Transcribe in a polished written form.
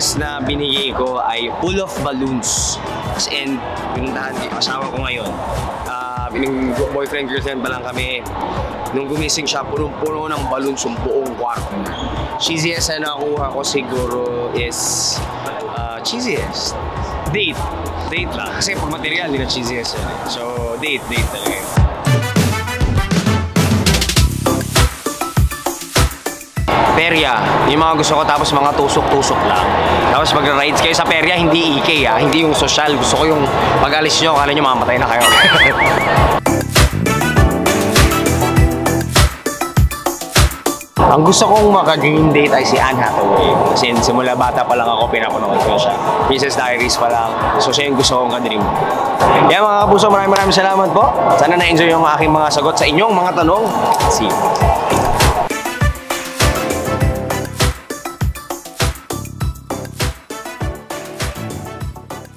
gifts na binigay ko ay full of balloons. As in, pinuntahan ko yung asawa ko ngayon. Boyfriend-girlfriend pa lang kami. Nung gumising siya, punong-puno ng balloons yung buong kwarto na. Cheesiest na nakuha ko siguro is cheesiest. Date. Date lang. Kasi pag material, hindi na cheesiest yun. So, date talaga yun. Perya, yung mga gusto ko, tapos mga tusok-tusok lang. Tapos mag-rides kayo sa perya, hindi EK hindi yung social. Gusto ko yung pag-alis nyo, akala nyo mamatay na kayo. Ang gusto kong maka-dream date ay si Anne Hathaway. Kasi simula bata pa lang ako, pinapanood ko siya. Princess Diaries pa lang. So siya yung gusto kong ka-dream. Kaya mga kapuso, maraming salamat po. Sana na-enjoy yung aking mga sagot sa inyong mga tanong. See you.